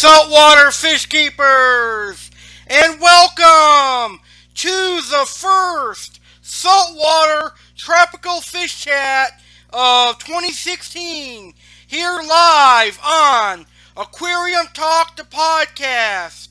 saltwater fish keepers, and welcome to the first saltwater tropical fish chat of 2016, here live on Aquarium Talk the Podcast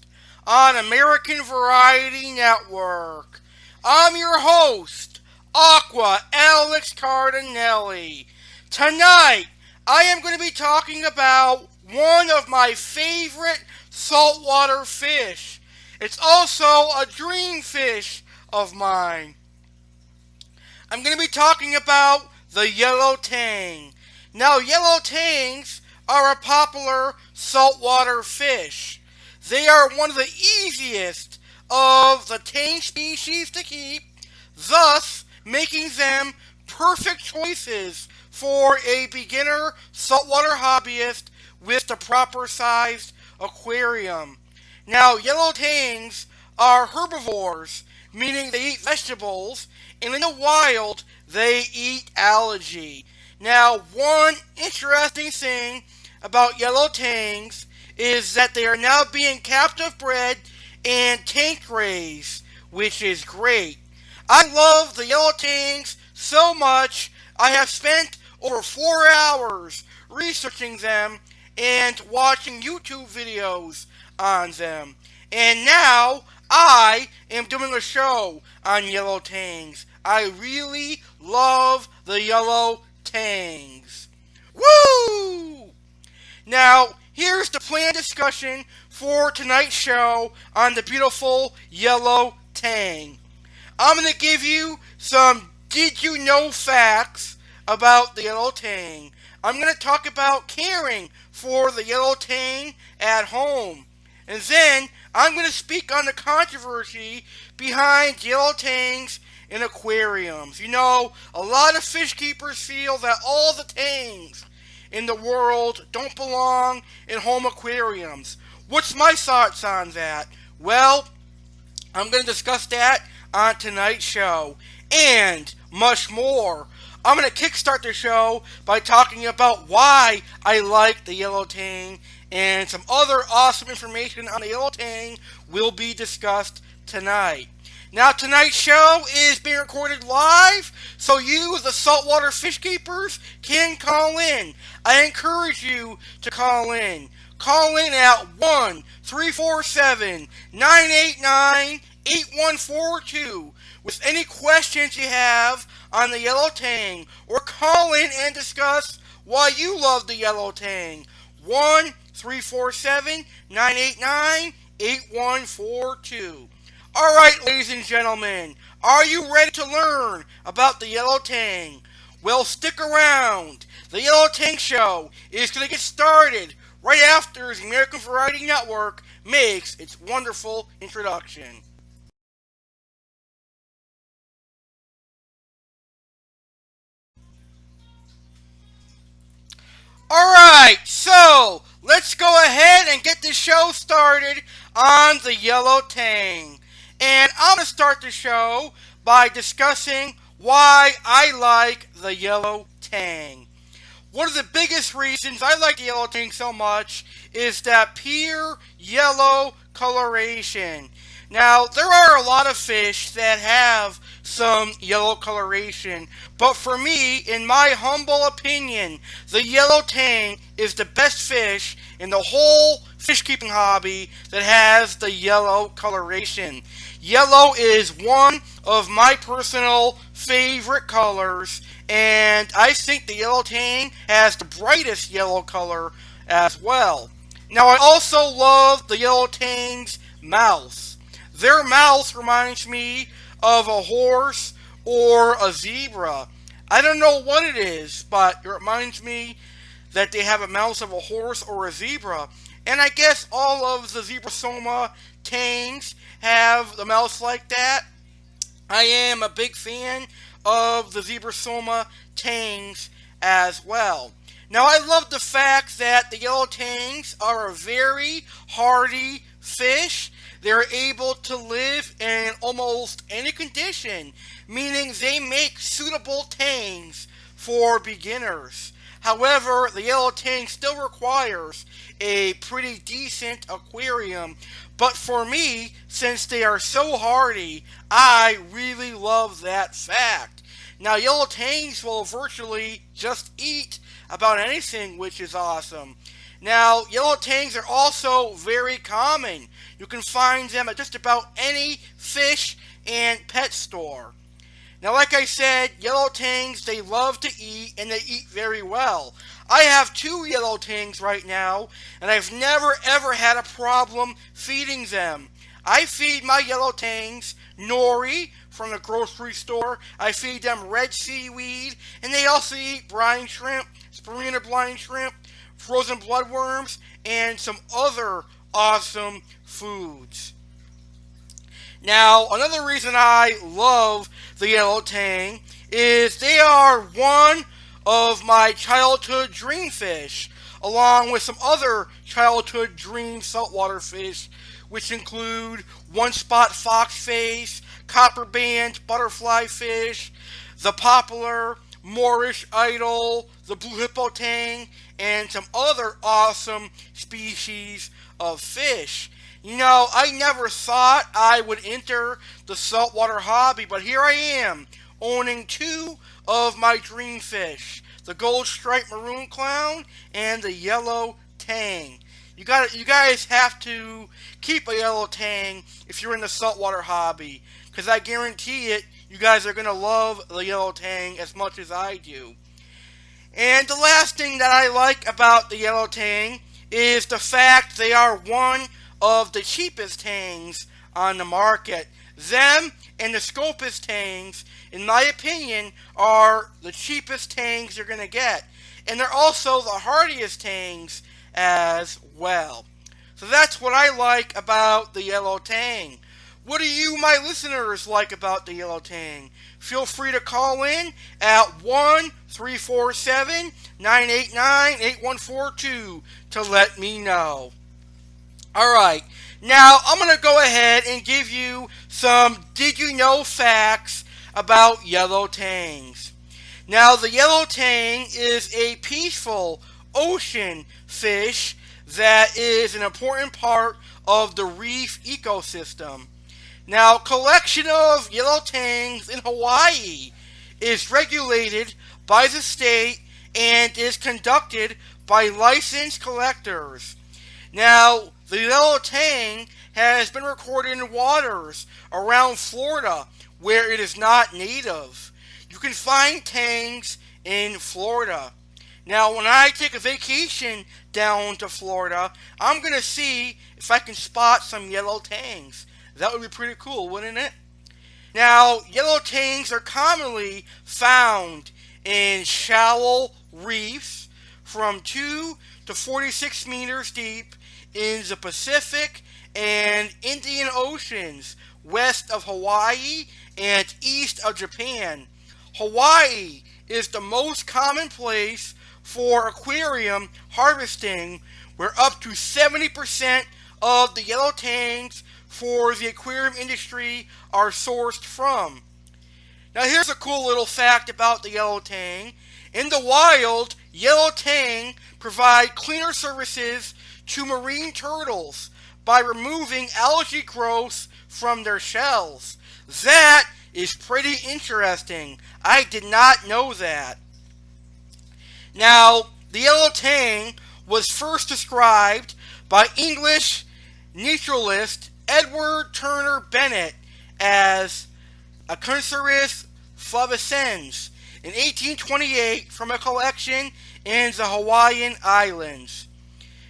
on American Variety Network. I'm your host, Aqua Alex Cardinelli. Tonight, I am going to be talking about one of my favorite saltwater fish. It's also a dream fish of mine. I'm going to be talking about the Yellow Tang. Now, Yellow Tangs are a popular saltwater fish. They are one of the easiest of the tang species to keep, thus making them perfect choices for a beginner saltwater hobbyist with the proper sized aquarium. Now, yellow tangs are herbivores, meaning they eat vegetables, and in the wild, they eat algae. Now, one interesting thing about yellow tangs is that they are now being captive bred and tank raised, which is great. I love the yellow tangs so much, I have spent over 4 hours researching them and watching YouTube videos on them. And now I am doing a show on yellow tangs. I really love the yellow tangs. Woo! Now, here's the planned discussion for tonight's show on the beautiful yellow tang. I'm going to give you some did you know facts about the yellow tang. I'm going to talk about caring for the yellow tang at home. And then I'm going to speak on the controversy behind yellow tangs in aquariums. You know, a lot of fish keepers feel that all the tangs in the world don't belong in home aquariums. What's my thoughts on that? Well, I'm going to discuss that on tonight's show and much more. I'm going to kickstart the show by talking about why I like the yellow tang, and some other awesome information on the yellow tang will be discussed tonight. Now, tonight's show is being recorded live, so you, the saltwater fish keepers, can call in. I encourage you to call in. Call in at 1-347-989-8142 with any questions you have on the yellow tang, or call in and discuss why you love the yellow tang. 1-347-989-8142. Alright, ladies and gentlemen, are you ready to learn about the yellow tang? Well, stick around. The Yellow Tang Show is going to get started right after the American Variety Network makes its wonderful introduction. Alright, so let's go ahead and get this show started on the yellow tang. And I'm going to start the show by discussing why I like the yellow tang. One of the biggest reasons I like the yellow tang so much is that pure yellow coloration. Now, there are a lot of fish that have some yellow coloration, but for me, in my humble opinion, the yellow tang is the best fish in the whole fish keeping hobby that has the yellow coloration. Yellow is one of my personal favorite colors, and I think the yellow tang has the brightest yellow color as well. Now, I also love the yellow tang's mouth. Their mouth reminds me of a horse or a zebra. I don't know what it is, but it reminds me that they have a mouth of a horse or a zebra. And I guess all of the zebrasoma tangs have the mouth like that. I am a big fan of the zebrasoma tangs as well. Now, I love the fact that the yellow tangs are a very hardy fish. They're able to live in almost any condition, meaning they make suitable tangs for beginners. However, the Yellow Tang still requires a pretty decent aquarium. But for me, since they are so hardy, I really love that fact. Now, Yellow Tangs will virtually just eat about anything, which is awesome. Now, Yellow Tangs are also very common. You can find them at just about any fish and pet store. Now, like I said, Yellow Tangs, they love to eat, and they eat very well. I have two Yellow Tangs right now, and I've never ever had a problem feeding them. I feed my Yellow Tangs nori from the grocery store. I feed them red seaweed, and they also eat brine shrimp, spirulina brine shrimp, frozen bloodworms, and some other awesome foods. Now, another reason I love the Yellow Tang is they are one of my childhood dream fish, along with some other childhood dream saltwater fish, which include one-spot foxface, copperband butterfly fish, the poplar, Moorish idol, the blue hippo tang, and some other awesome species of fish. You know, I never thought I would enter the saltwater hobby, but here I am, owning two of my dream fish, the gold striped maroon clown and the Yellow Tang. You guys have to keep a Yellow Tang if you're in the saltwater hobby, because I guarantee it, you guys are going to love the Yellow Tang as much as I do. And the last thing that I like about the Yellow Tang is the fact they are one of the cheapest tangs on the market. Them and the Scopus tangs, in my opinion, are the cheapest tangs you're going to get. And they're also the hardiest tangs as well. So that's what I like about the Yellow Tang. What do you, my listeners, like about the Yellow Tang? Feel free to call in at 1-347-989-8142 to let me know. Alright, now I'm going to go ahead and give you some did you know facts about Yellow Tangs. Now, the Yellow Tang is a peaceful ocean fish that is an important part of the reef ecosystem. Now, collection of Yellow Tangs in Hawaii is regulated by the state and is conducted by licensed collectors. Now, the Yellow Tang has been recorded in waters around Florida where it is not native. You can find tangs in Florida. Now, when I take a vacation down to Florida, I'm going to see if I can spot some Yellow Tangs. That would be pretty cool, wouldn't it? Now, Yellow Tangs are commonly found in shallow reefs from 2 to 46 meters deep in the Pacific and Indian Oceans, west of Hawaii and east of Japan. Hawaii is the most common place for aquarium harvesting, where up to 70% of the Yellow Tangs for the aquarium industry are sourced from. Now, here's a cool little fact about the Yellow Tang. In the wild, Yellow Tang provide cleaner services to marine turtles by removing algae growth from their shells. That is pretty interesting. I did not know that. Now, the Yellow Tang was first described by English naturalist Edward Turner Bennett as Acanthurus flavescens in 1828 from a collection in the Hawaiian Islands.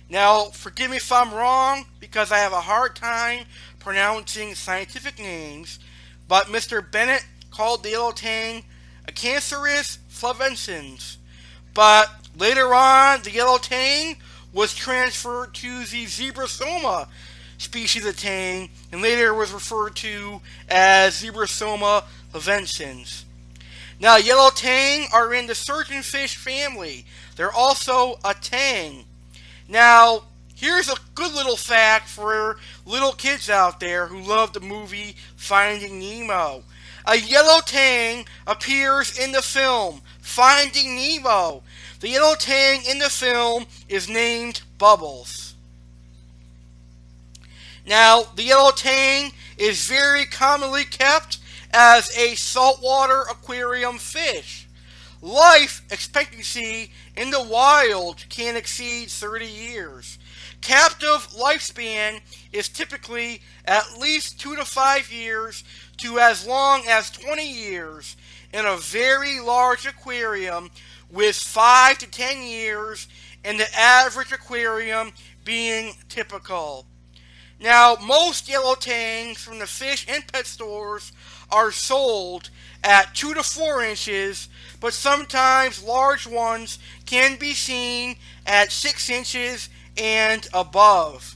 Now, forgive me if I'm wrong, because I have a hard time pronouncing scientific names, but Mr. Bennett called the Yellow Tang Acanthurus flavescens. But later on, the Yellow Tang was transferred to the Zebrasoma species of tang, and later was referred to as Zebrasoma flavescens. Now, Yellow Tang are in the surgeonfish family. They're also a tang. Now, here's a good little fact for little kids out there who love the movie Finding Nemo. A Yellow Tang appears in the film Finding Nemo. The yellow tang in the film is named Bubbles. Now, the yellow tang is very commonly kept as a saltwater aquarium fish. Life expectancy in the wild can exceed 30 years. Captive lifespan is typically at least 2 to 5 years to as long as 20 years in a very large aquarium, with 5 to 10 years in the average aquarium being typical. Now, most yellow tangs from the fish and pet stores are sold at 2 to 4 inches, but sometimes large ones can be seen at 6 inches and above.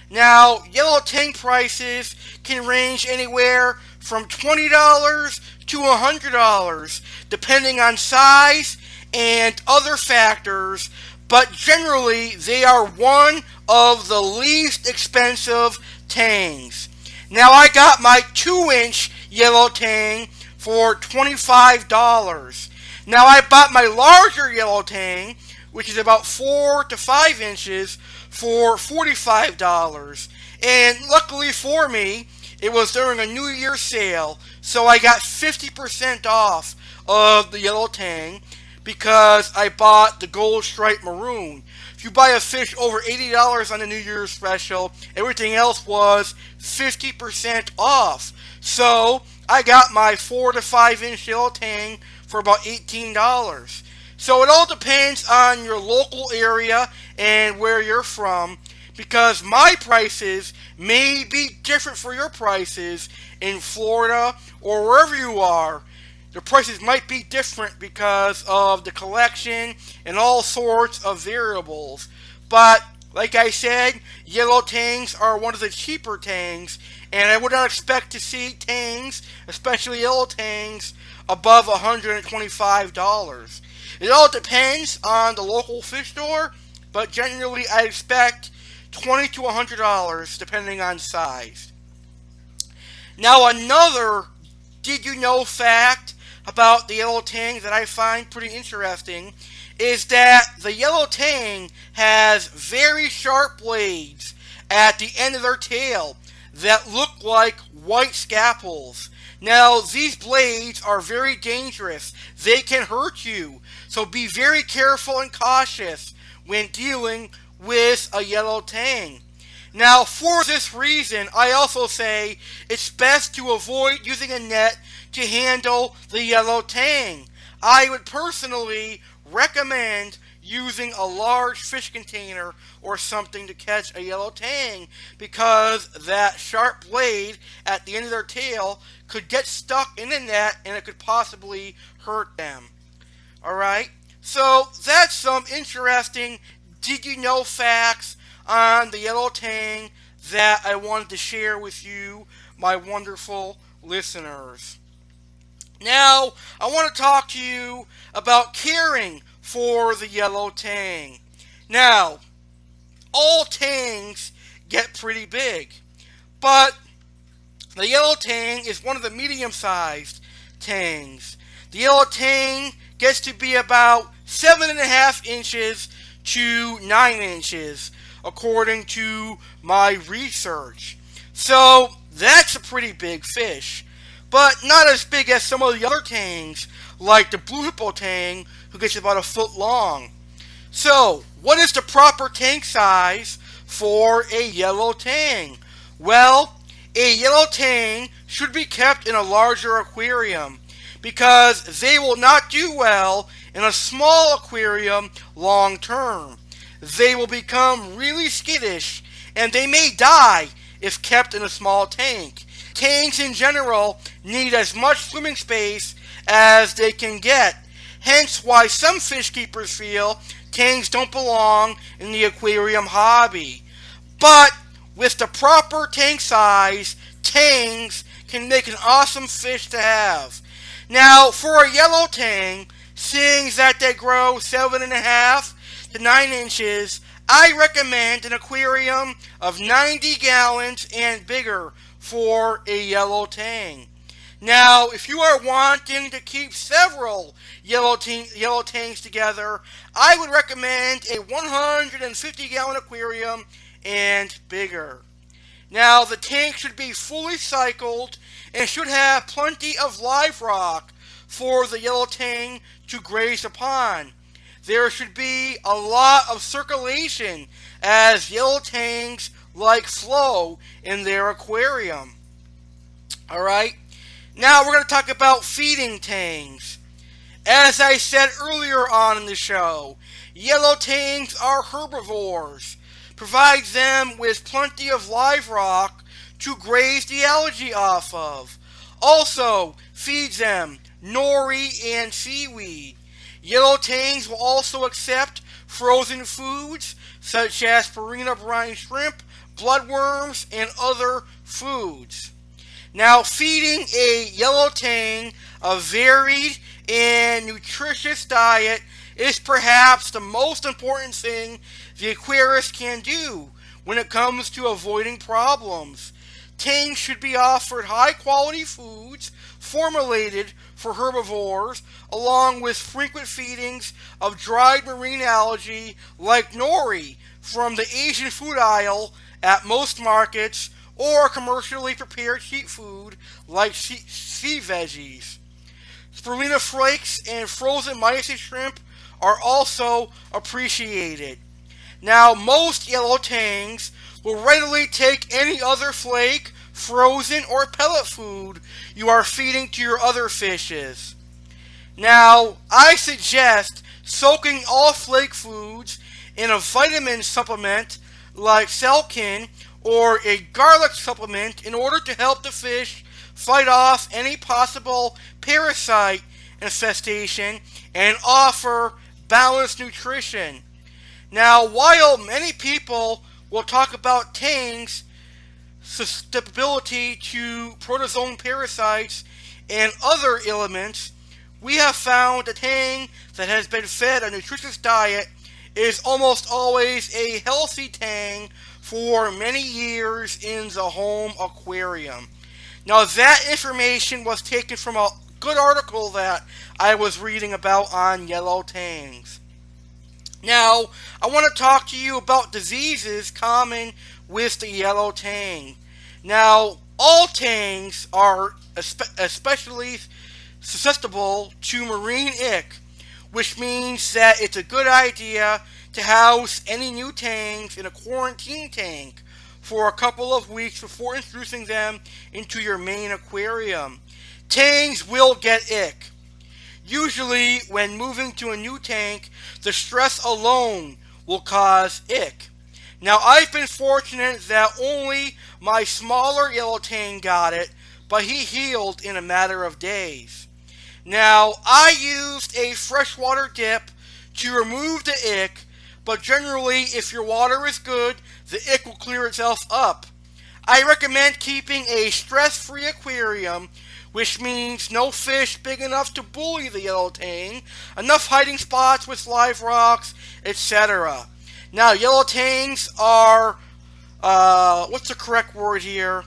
Now, yellow tang prices can range anywhere from $20 to $100, depending on size and other factors, but generally they are one of the least expensive tangs. Now, I got my 2-inch yellow tang for $25. Now, I bought my larger yellow tang, which is about 4 to 5 inches, for $45. And luckily for me, it was during a New Year's sale, so I got 50% off of the yellow tang because I bought the gold stripe maroon. If you buy a fish over $80 on the New Year's special, everything else was 50% off. So I got my 4 to 5 inch yellow tang for about $18. So it all depends on your local area and where you're from, because my prices may be different for your prices in Florida or wherever you are. The prices might be different because of the collection and all sorts of variables. But like I said, yellow tangs are one of the cheaper tangs, and I would not expect to see tangs, especially yellow tangs, above $125. It all depends on the local fish store, but generally I expect $20 to $100 depending on size. Now, another did you know fact about the yellow tang that I find pretty interesting is that the yellow tang has very sharp blades at the end of their tail that look like white scalpels. Now, these blades are very dangerous. They can hurt you, so be very careful and cautious when dealing with a yellow tang. Now, for this reason, I also say it's best to avoid using a net to handle the yellow tang. I would personally recommend using a large fish container or something to catch a yellow tang, because that sharp blade at the end of their tail could get stuck in the net and it could possibly hurt them. Alright, so that's some interesting did you know facts on the yellow tang that I wanted to share with you, my wonderful listeners. Now, I want to talk to you about caring for the yellow tang. Now, all tangs get pretty big, but the yellow tang is one of the medium-sized tangs. The yellow tang gets to be about 7.5 inches to 9 inches, according to my research. So that's a pretty big fish, but not as big as some of the other tangs, like the blue hippo tang, who gets about a foot long. So, what is the proper tank size for a yellow tang? Well, a yellow tang should be kept in a larger aquarium, because they will not do well in a small aquarium long term. They will become really skittish, and they may die if kept in a small tank. Tangs in general need as much swimming space as they can get, hence why some fish keepers feel tangs don't belong in the aquarium hobby. But with the proper tank size, tangs can make an awesome fish to have. Now, for a yellow tang, seeing that they grow 7.5 to 9 inches, I recommend an aquarium of 90 gallons and bigger for a yellow tang. Now, if you are wanting to keep several yellow tanks together, I would recommend a 150-gallon aquarium and bigger. Now, the tank should be fully cycled and should have plenty of live rock for the yellow tang to graze upon. There should be a lot of circulation as yellow tangs like flow in their aquarium. Alright? Now we're going to talk about feeding tangs. As I said earlier on in the show, yellow tangs are herbivores. Provides them with plenty of live rock to graze the algae off of. Also feeds them nori and seaweed. Yellow tangs will also accept frozen foods such as farina brine shrimp, bloodworms, and other foods. Now, feeding a yellow tang a varied and nutritious diet is perhaps the most important thing the aquarist can do when it comes to avoiding problems. Tangs should be offered high-quality foods formulated for herbivores, along with frequent feedings of dried marine algae like nori from the Asian food aisle at most markets, or commercially prepared sheep food like sea veggies. Spirulina flakes and frozen mysis shrimp are also appreciated. Now, most yellow tangs will readily take any other flake, frozen, or pellet food you are feeding to your other fishes. Now, I suggest soaking all flake foods in a vitamin supplement like Selkin or a garlic supplement in order to help the fish fight off any possible parasite infestation and offer balanced nutrition. Now, while many people will talk about tangs' susceptibility to protozoan parasites and other elements, we have found a tang that has been fed a nutritious diet is almost always a healthy tang for many years in the home aquarium. Now, that information was taken from a good article that I was reading about on yellow tangs. Now, I want to talk to you about diseases common with the yellow tang. Now, all tangs are especially susceptible to marine ick, which means that it's a good idea to house any new tangs in a quarantine tank for a couple of weeks before introducing them into your main aquarium. Tangs will get ick. Usually, when moving to a new tank, the stress alone will cause ick. Now, I've been fortunate that only my smaller yellow tang got it, but he healed in a matter of days. Now, I used a freshwater dip to remove the ick, but generally, if your water is good, the ick will clear itself up. I recommend keeping a stress-free aquarium, which means no fish big enough to bully the yellow tang, enough hiding spots with live rocks, etc. Now, yellow tangs are, what's the correct word here?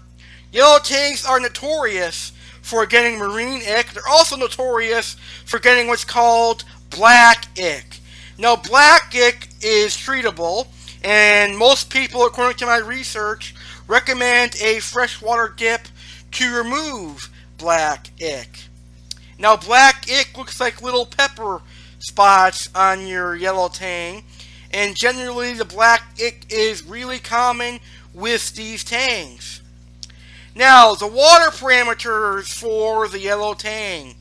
Yellow tangs are notorious for getting marine ick. They're also notorious for getting what's called black ick. Now, black ick is treatable, and most people, according to my research, recommend a freshwater dip to remove black ick. Now, black ick looks like little pepper spots on your yellow tang, and generally the black ick is really common with these tangs. Now, the water parameters for the yellow tang.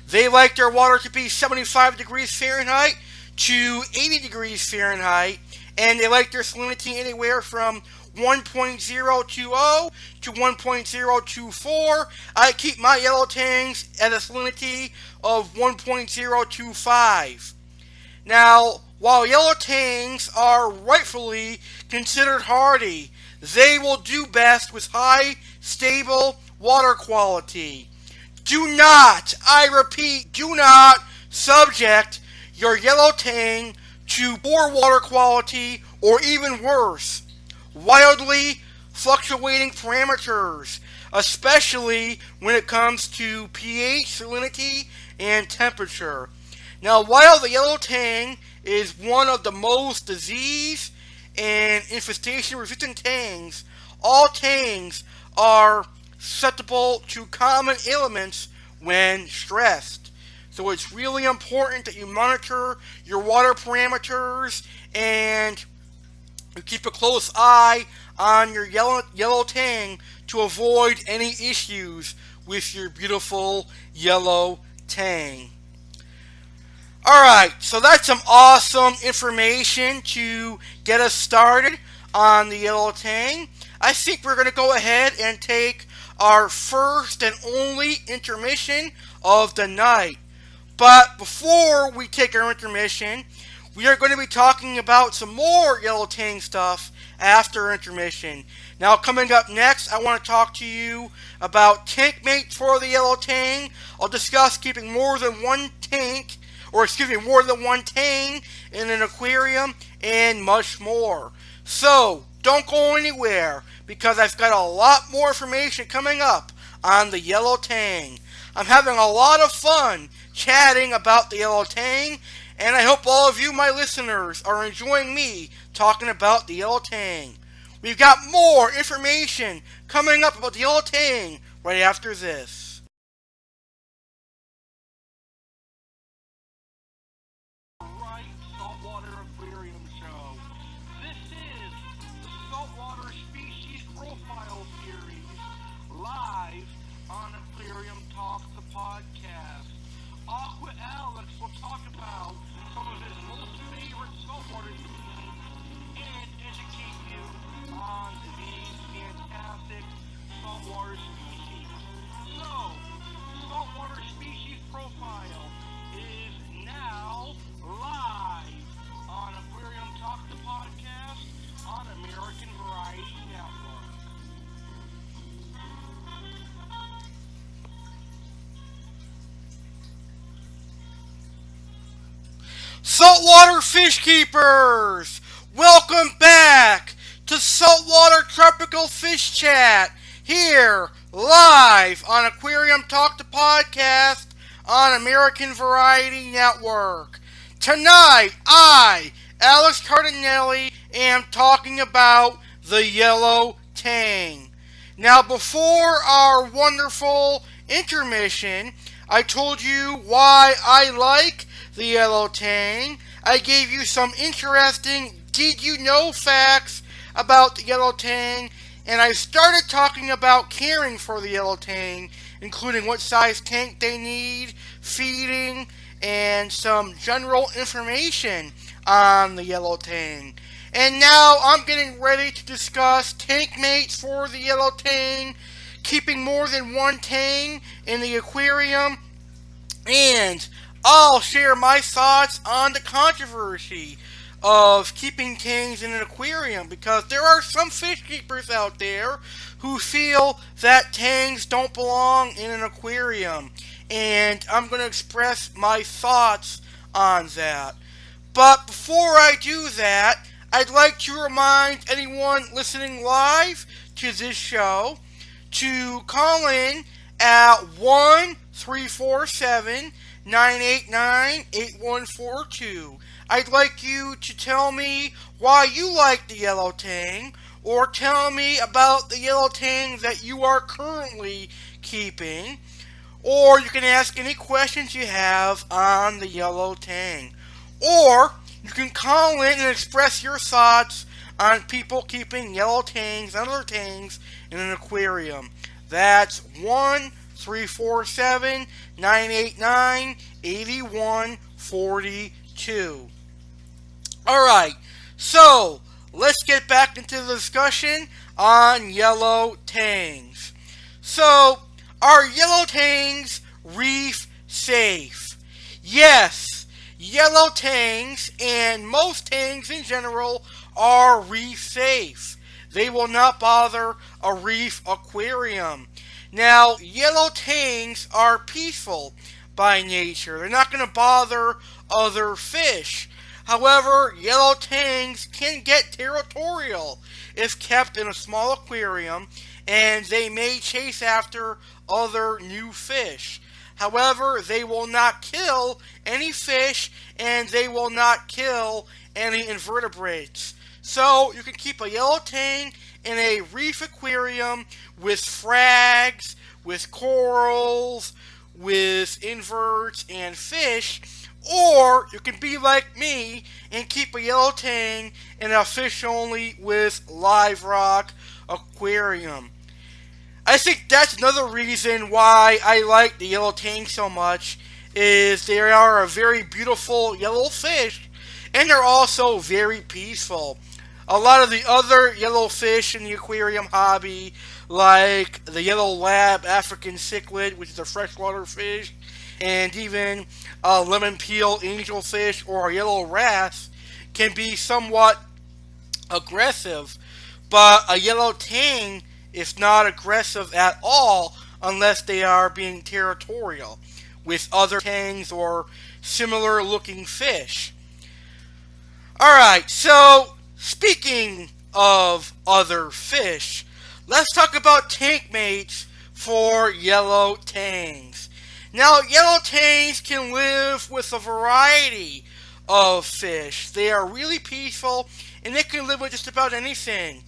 They like their water to be 75 degrees Fahrenheit to 80 degrees Fahrenheit, and they like their salinity anywhere from 1.020 to 1.024. I keep my yellow tangs at a salinity of 1.025. Now, while yellow tangs are rightfully considered hardy, they will do best with high, stable water quality. Do not, I repeat, do not subject your yellow tang to poor water quality or even worse, wildly fluctuating parameters. especially when it comes to pH, salinity, and temperature. Now, while the yellow tang is one of the most disease and infestation resistant tangs, all tangs are susceptible to common ailments when stressed. So it's really important that you monitor your water parameters and you keep a close eye on your yellow tang to avoid any issues with your beautiful yellow tang. Alright, so that's some awesome information to get us started on the Yellow Tang. I think we're going to go ahead and take our first and only intermission of the night. But before we take our intermission, we are going to be talking about some more Yellow Tang stuff after intermission. Now, coming up next, I want to talk to you about tank mates for the Yellow Tang. I'll discuss keeping more than one more than one tang in an aquarium, and much more. So, don't go anywhere, because I've got a lot more information coming up on the Yellow Tang. I'm having a lot of fun chatting about the Yellow Tang, and I hope all of you, my listeners, are enjoying me talking about the Yellow Tang. We've got more information coming up about the Yellow Tang right after this. Saltwater Aquarium Show. This is the Saltwater Species Profile Series, live on Aquarium Talk, the podcast. Aqua Alex will talk about some of his most favorite saltwater species and educate you on these fantastic saltwater species. So, Saltwater Species Profile is now live on Aquarium Talk, the podcast on American Variety Network. Saltwater fish keepers, welcome back to Saltwater Tropical Fish Chat here live on Aquarium Talk, the podcast on American Variety Network. Tonight, I, Alex Cardinelli, am talking about the Yellow Tang. Now, before our wonderful intermission, I told you why I like the Yellow Tang. I gave you some interesting did you know facts about the Yellow Tang, and I started talking about caring for the Yellow Tang, including what size tank they need, feeding, and some general information on the Yellow Tang. And now I'm getting ready to discuss tank mates for the Yellow Tang, keeping more than one tang in the aquarium, and I'll share my thoughts on the controversy of keeping tangs in an aquarium, because there are some fish keepers out there who feel that tangs don't belong in an aquarium, and I'm going to express my thoughts on that. But before I do that, I'd like to remind anyone listening live to this show to call in at 1-347-989-8142. I'd like you to tell me why you like the Yellow Tang, or tell me about the Yellow Tang that you are currently keeping, or you can ask any questions you have on the Yellow Tang. Or you can call in and express your thoughts on people keeping Yellow Tangs and other tangs in an aquarium. That's 1-347-989-8142. Alright, so let's get back into the discussion on Yellow Tangs. So, are Yellow Tangs reef safe? Yes, Yellow Tangs and most tangs in general are reef safe. They will not bother a reef aquarium. Now, Yellow Tangs are peaceful by nature. They're not going to bother other fish. However, yellow tangs can get territorial if kept in a small aquarium, and they may chase after other new fish. However, they will not kill any fish, and they will not kill any invertebrates. So you can keep a yellow tang in a reef aquarium with frags, with corals, with inverts and fish, or you can be like me and keep a yellow tang in a fish only with live rock aquarium. I think that's another reason why I like the yellow tang so much, is they are a very beautiful yellow fish, and they're also very peaceful. A lot of the other yellow fish in the aquarium hobby, like the yellow lab African cichlid, which is a freshwater fish, and even a lemon peel angelfish or a yellow wrasse, can be somewhat aggressive, but a yellow tang is not aggressive at all unless they are being territorial with other tangs or similar looking fish. Alright, so speaking of other fish, let's talk about tank mates for yellow tangs. Now, yellow tangs can live with a variety of fish. They are really peaceful, and they can live with just about anything.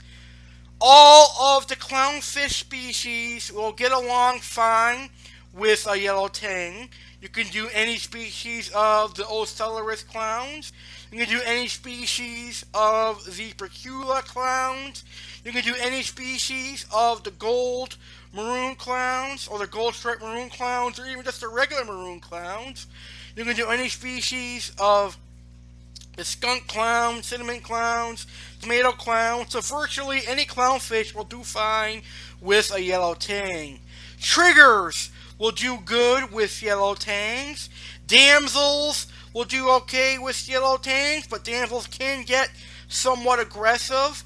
All of the clownfish species will get along fine with a yellow tang. You can do any species of the Ocellus clowns. You can do any species of the Percula clowns. You can do any species of the gold maroon clowns, or the gold striped maroon clowns, or even just the regular maroon clowns. You can do any species of the skunk clown, cinnamon clowns, tomato clowns. So virtually any clownfish will do fine with a yellow tang. Triggers will do good with yellow tangs. Damsels will do okay with yellow tangs, but damsels can get somewhat aggressive.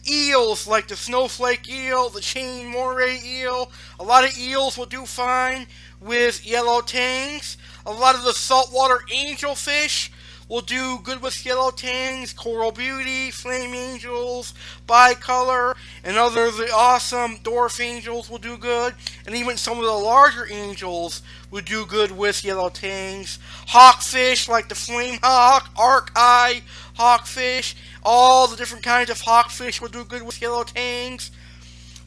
Eels like the snowflake eel, the chain moray eel, a lot of eels will do fine with yellow tangs. A lot of the saltwater angelfish will do good with yellow tangs. Coral beauty, flame angels, bicolor, and other of the awesome dwarf angels will do good. And even some of the larger angels will do good with yellow tangs. Hawkfish like the flame hawk, arc eye hawkfish, all the different kinds of hawkfish will do good with yellow tangs.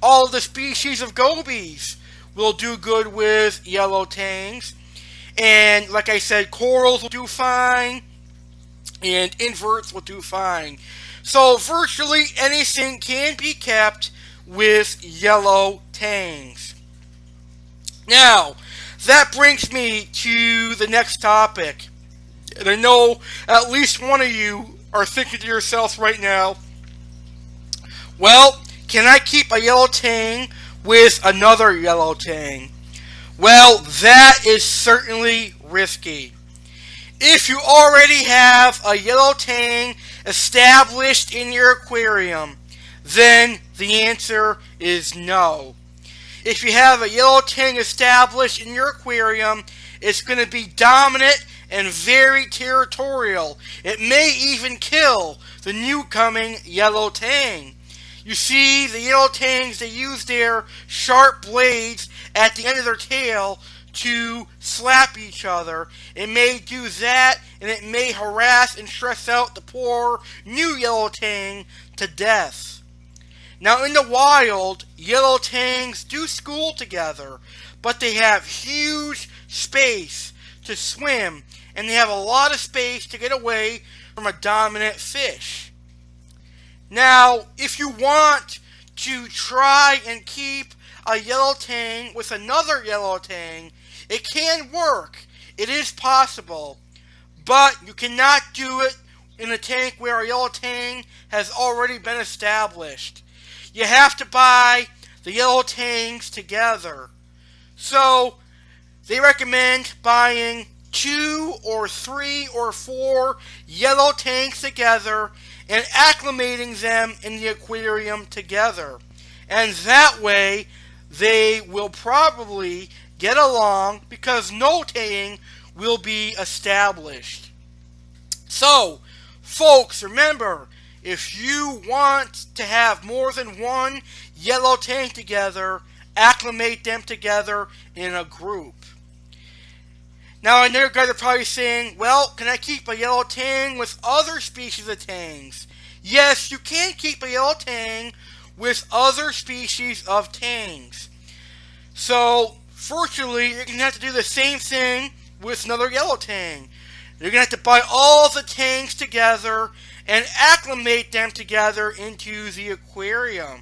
All of the species of gobies will do good with yellow tangs. And like I said, corals will do fine, and inverts will do fine. So virtually anything can be kept with yellow tangs. Now, that brings me to the next topic. And I know at least one of you are thinking to yourselves right now, well, can I keep a yellow tang with another yellow tang? Well, that is certainly risky. If you already have a yellow tang established in your aquarium, then the answer is no. If you have a yellow tang established in your aquarium, it's going to be dominant and very territorial. It may even kill the new coming yellow tang. You see, the yellow tangs, they use their sharp blades at the end of their tail to slap each other. It may do that, and it may harass and stress out the poor new yellow tang to death. Now, in the wild, yellow tangs do school together, but they have huge space to swim, and they have a lot of space to get away from a dominant fish. Now, if you want to try and keep a yellow tang with another yellow tang, it can work. It is possible. But you cannot do it in a tank where a yellow tang has already been established. You have to buy the yellow tangs together. So, they recommend buying 2 or 3 or 4 yellow tanks together and acclimating them in the aquarium together. And that way, they will probably get along because no tang will be established. So, Folks, remember, if you want to have more than one yellow tank together, acclimate them together in a group. Now, I know you guys are probably saying, well, can I keep a yellow tang with other species of tangs? Yes, you can keep a yellow tang with other species of tangs. So, fortunately, you're going to have to do the same thing with another yellow tang. You're going to have to buy all the tangs together and acclimate them together into the aquarium.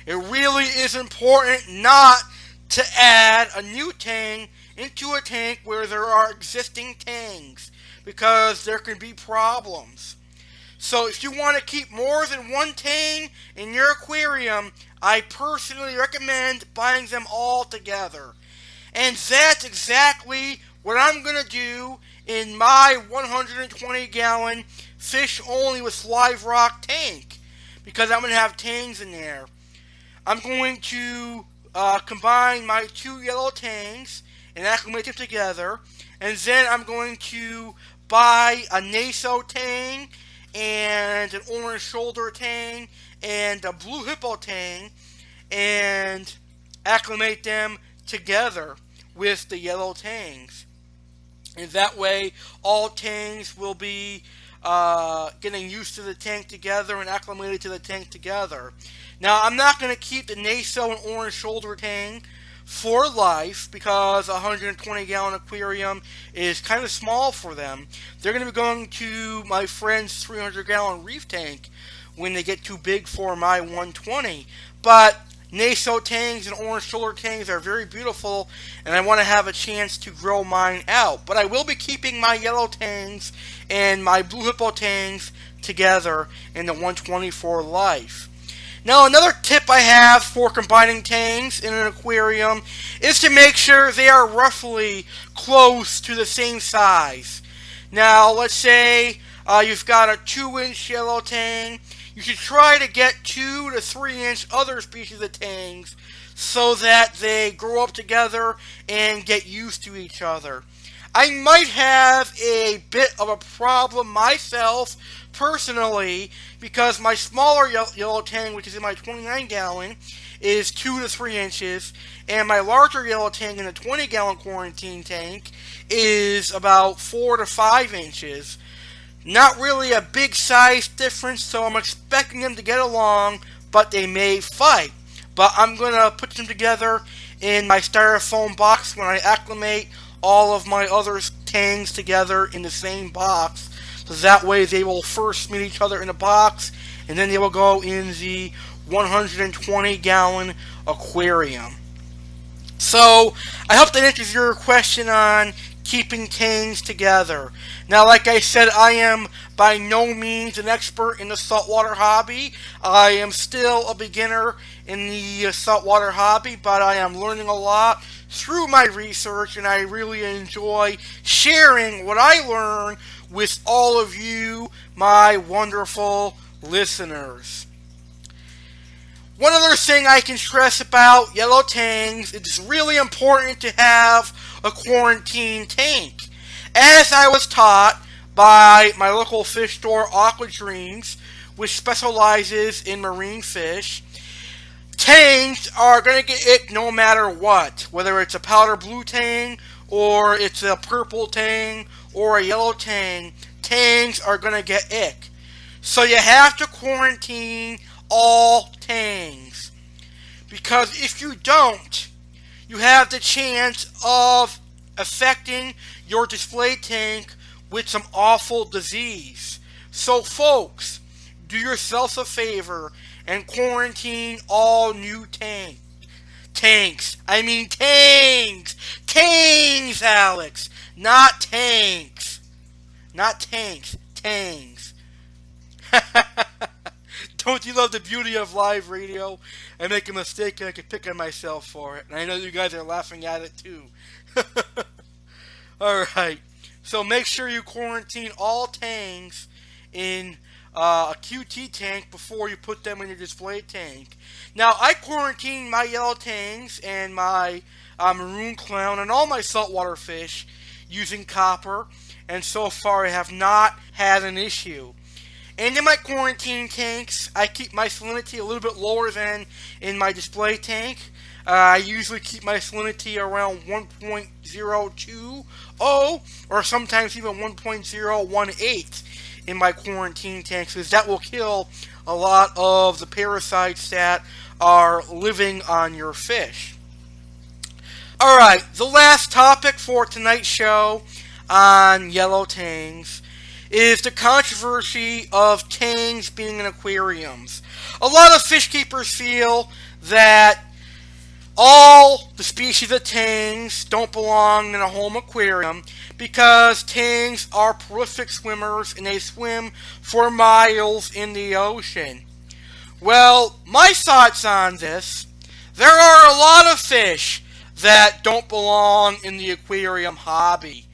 It really is important not to add a new tang into a tank where there are existing tangs, because there can be problems. So if you want to keep more than one tang in your aquarium, I personally recommend buying them all together. And that's exactly what I'm going to do in my 120 gallon fish only with live rock tank, because I'm going to have tangs in there. I'm going to combine my two yellow tangs and acclimate them together, and then I'm going to buy a naso tang and an orange shoulder tang and a blue hippo tang and acclimate them together with the yellow tangs. And that way all tangs will be getting used to the tank together and acclimated to the tank together. Now, I'm not going to keep the naso and orange shoulder tang for life, because a 120 gallon aquarium is kind of small for them. They're going to be going to my friend's 300 gallon reef tank when they get too big for my 120. But naso tangs and orange shoulder tangs are very beautiful, and I want to have a chance to grow mine out. But I will be keeping my yellow tangs and my blue hippo tangs together in the 120 for life. Now, another tip I have for combining tangs in an aquarium is to make sure they are roughly close to the same size. Now, let's say you've got a 2-inch yellow tang. You should try to get 2 to 3-inch other species of tangs so that they grow up together and get used to each other. I might have a bit of a problem myself personally, because my smaller yellow tang, which is in my 29 gallon, is 2 to 3 inches, and my larger yellow tang in the 20 gallon quarantine tank is about 4 to 5 inches. Not really a big size difference, so I'm expecting them to get along, but they may fight. But I'm going to put them together in my styrofoam box when I acclimate all of my other tangs together in the same box. So that way they will first meet each other in a box, and then they will go in the 120 gallon aquarium. So I hope that answers your question on keeping tangs together. Now, like I said, I am by no means an expert in the saltwater hobby. I am still a beginner in the saltwater hobby, but I am learning a lot through my research, and I really enjoy sharing what I learn with all of you, my wonderful listeners. One other thing I can stress about yellow tangs, it's really important to have a quarantine tank. As I was taught by my local fish store, Aqua, which specializes in marine fish, tangs are going to get ick no matter what. Whether it's a powder blue tang, or it's a purple tang, or a yellow tang, tangs are going to get ick. So you have to quarantine all tangs. Because if you don't, you have the chance of affecting your display tank with some awful disease. So folks, do yourself a favor and quarantine all new tanks. I mean tangs! Tangs, Alex! Not tanks. Not tanks. Tangs. Don't you love the beauty of live radio? I make a mistake and I can pick on myself for it. And I know you guys are laughing at it too. Alright. So make sure you quarantine all tangs in a QT tank before you put them in your display tank. Now, I quarantine my yellow tangs and my maroon clown and all my saltwater fish using copper, and so far I have not had an issue. And in my quarantine tanks, I keep my salinity a little bit lower than in my display tank. I usually keep my salinity around 1.020 or sometimes even 1.018 in my quarantine tanks, because that will kill a lot of the parasites that are living on your fish. Alright, the last topic for tonight's show on Yellow Tangs is the controversy of tangs being in aquariums. A lot of fish keepers feel that all the species of tangs don't belong in a home aquarium because tangs are prolific swimmers and they swim for miles in the ocean. Well, my thoughts on this: there are a lot of fish that don't belong in the aquarium hobby.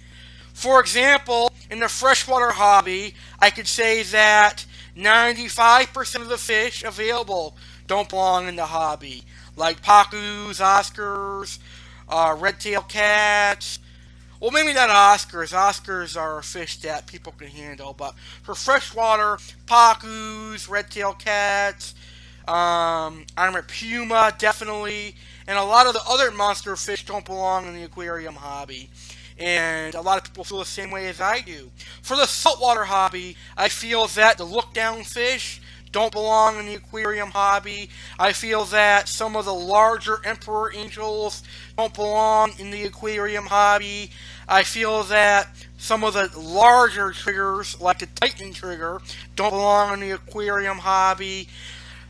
For example, in the freshwater hobby, I could say that 95% of the fish available don't belong in the hobby, like pacus, Oscars, red-tailed cats. Well, maybe not Oscars. Oscars are a fish that people can handle, but for freshwater, pacus, red-tailed cats, armored puma, definitely, and a lot of the other monster fish don't belong in the aquarium hobby. And a lot of people feel the same way as I do. For the saltwater hobby, I feel that the look-down fish don't belong in the aquarium hobby. I feel that some of the larger emperor angels don't belong in the aquarium hobby. I feel that some of the larger triggers, like the Titan trigger, don't belong in the aquarium hobby.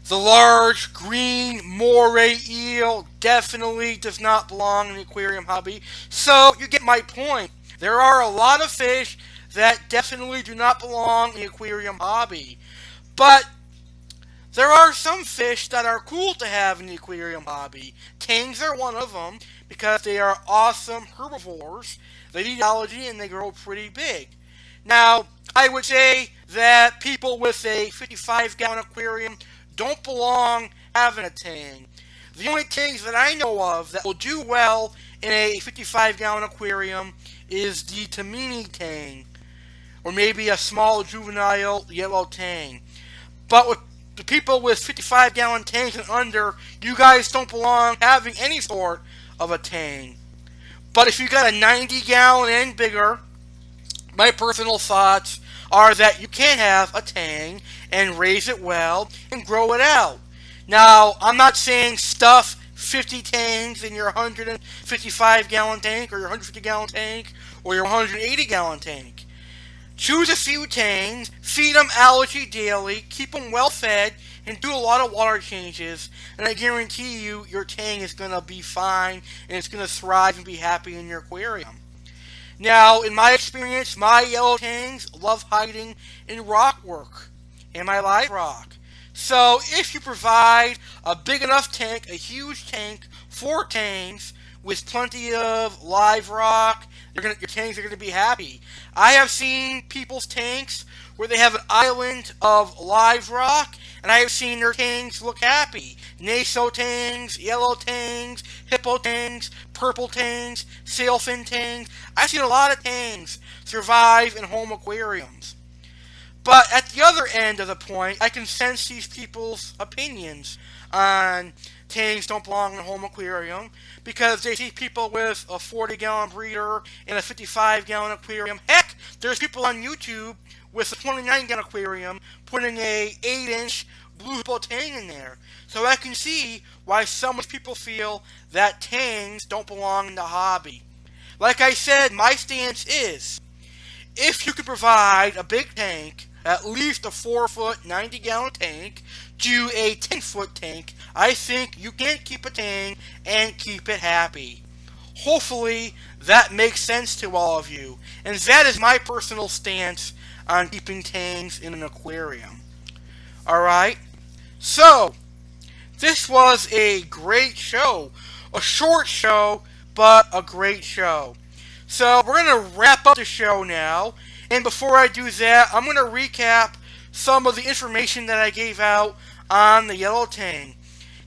The large green moray eel definitely does not belong in the aquarium hobby. So you get my point. There are a lot of fish that definitely do not belong in the aquarium hobby. But there are some fish that are cool to have in the aquarium hobby. Tangs are one of them because they are awesome herbivores. They eat algae and they grow pretty big. Now, I would say that people with a 55-gallon aquarium don't belong having a tang. The only tangs that I know of that will do well in a 55-gallon aquarium is the Tamini tang, or maybe a small juvenile yellow tang. But with the people with 55-gallon tanks and under, you guys don't belong having any sort of a tang. But if you got a 90-gallon and bigger, my personal thoughts are that you can have a tang and raise it well and grow it out. Now, I'm not saying stuff 50 tangs in your 155-gallon tank or your 150-gallon tank or your 180-gallon tank. Choose a few tangs, feed them algae daily, keep them well fed, and do a lot of water changes, and I guarantee you your tang is going to be fine and it's going to thrive and be happy in your aquarium. Now, in my experience, my yellow tangs love hiding in rock work and my live rock. So if you provide a big enough tank, a huge tank, 4 tanks with plenty of live rock, your tanks are going to be happy. I have seen people's tanks where they have an island of live rock, and I have seen their tanks look happy. Naso tangs, yellow tangs, hippo tangs, purple tangs, sailfin tangs. I've seen a lot of tangs survive in home aquariums. But at the other end of the point, I can sense these people's opinions on tangs don't belong in a home aquarium because they see people with a 40-gallon breeder and a 55-gallon aquarium. Heck, there's people on YouTube with a 29-gallon aquarium putting a 8-inch blue hippo tang in there. So I can see why some people feel that tangs don't belong in the hobby. Like I said, my stance is, if you can provide a big tank, at least a 4-foot, 90-gallon tank, to a 10-foot tank, I think you can keep a tang and keep it happy. Hopefully, that makes sense to all of you. And that is my personal stance on keeping tangs in an aquarium. Alright? So, this was a great show. A short show, but a great show. So, we're going to wrap up the show now. And before I do that, I'm going to recap some of the information that I gave out on the Yellow Tang.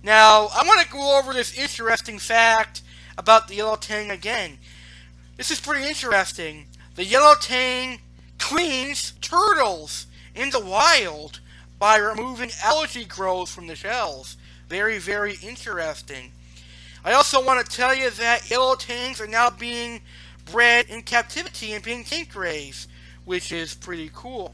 Now, I want to go over this interesting fact about the Yellow Tang again. This is pretty interesting. The Yellow Tang cleans turtles in the wild by removing algae growth from the shells. Very, very interesting. I also want to tell you that yellow tangs are now being bred in captivity and being tank raised, which is pretty cool.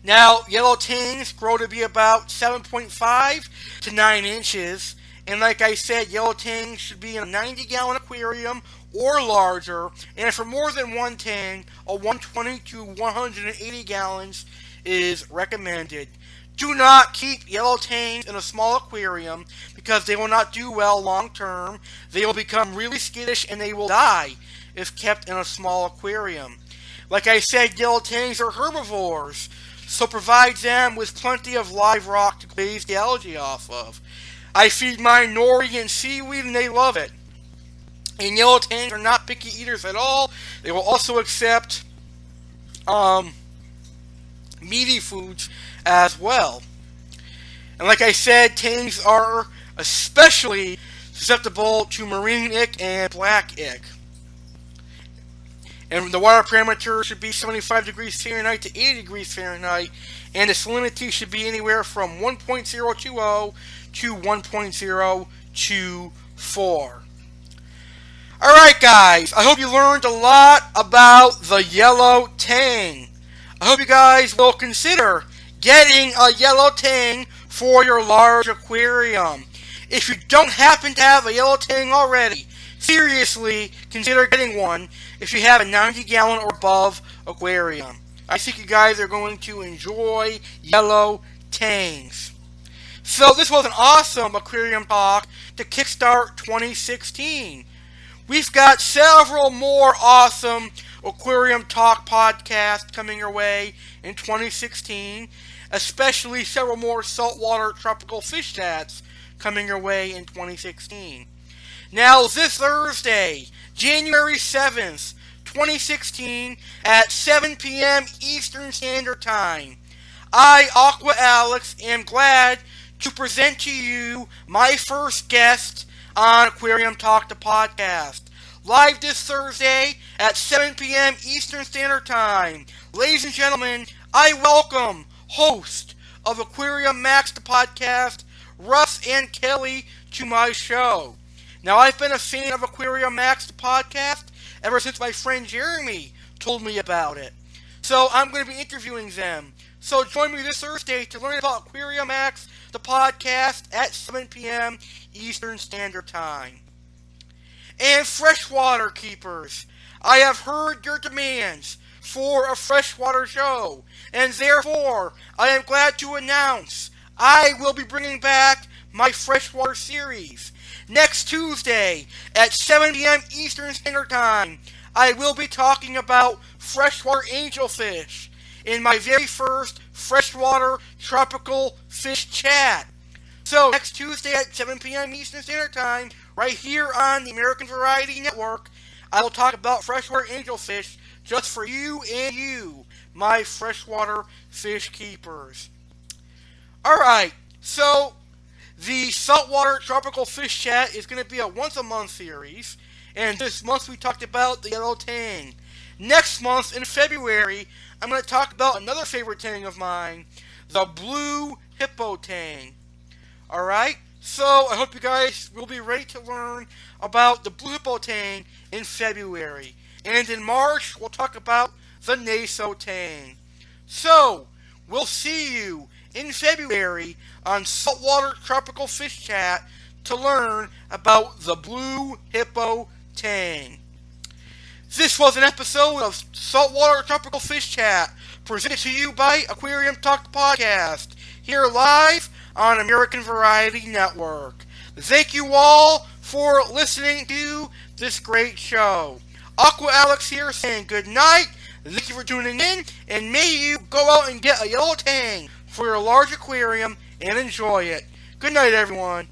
Now, yellow tangs grow to be about 7.5 to 9 inches, and like I said, yellow tangs should be in a 90-gallon aquarium or larger, and for more than one tang, a 120 to 180 gallons is recommended. Do not keep yellow tangs in a small aquarium because they will not do well long term. They will become really skittish and they will die if kept in a small aquarium. Like I said, yellow tangs are herbivores, so provide them with plenty of live rock to glaze the algae off of. I feed mine nori and seaweed and they love it. And yellow tangs are not picky eaters at all. They will also accept meaty foods as well. And like I said, tangs are especially susceptible to marine ick and black ick. And the water parameter should be 75 degrees Fahrenheit to 80 degrees Fahrenheit, and the salinity should be anywhere from 1.020 to 1.024. Alright guys, I hope you learned a lot about the yellow tang. I hope you guys will consider getting a yellow tang for your large aquarium. If you don't happen to have a yellow tang already, seriously consider getting one if you have a 90-gallon or above aquarium. I think you guys are going to enjoy yellow tangs. So this was an awesome aquarium talk to kickstart 2016. We've got several more awesome aquarium talk podcasts coming your way in 2016, especially several more saltwater tropical fish chats coming your way in 2016. Now, this Thursday, January 7th, 2016, at 7 p.m. Eastern Standard Time, I, Aqua Alex, am glad to present to you my first guest on Aquarium Talk the Podcast. Live this Thursday at 7 p.m. Eastern Standard Time. Ladies and gentlemen, I welcome host of Aquarium Max the Podcast, Russ and Kelly, to my show. Now, I've been a fan of Aquarium Max the Podcast ever since my friend Jeremy told me about it. So I'm going to be interviewing them. So join me this Thursday to learn about Aquarium Max the Podcast at 7 p.m. Eastern Standard Time. And freshwater keepers, I have heard your demands for a freshwater show, and therefore I am glad to announce I will be bringing back my freshwater series. Next Tuesday at 7 p.m. Eastern Standard Time, I will be talking about freshwater angelfish in my very first freshwater tropical fish chat. So next Tuesday at 7 p.m. Eastern Standard Time, right here on the American Variety Network, I will talk about freshwater angelfish just for you and you, my freshwater fish keepers. Alright, so the Saltwater Tropical Fish Chat is going to be a once-a-month series, and this month we talked about the Yellow Tang. Next month, in February, I'm going to talk about another favorite tang of mine, the Blue Hippo Tang. Alright, so I hope you guys will be ready to learn about the Blue Hippo Tang in February. And in March, we'll talk about the Naso Tang. So, we'll see you in February on Saltwater Tropical Fish Chat to learn about the Blue Hippo Tang. This was an episode of Saltwater Tropical Fish Chat, presented to you by Aquarium Talk Podcast, here live on American Variety Network. Thank you all for listening to this great show. Aqua Alex here saying good night. Thank you for tuning in, and may you go out and get a yellow tang for your large aquarium and enjoy it. Good night, everyone.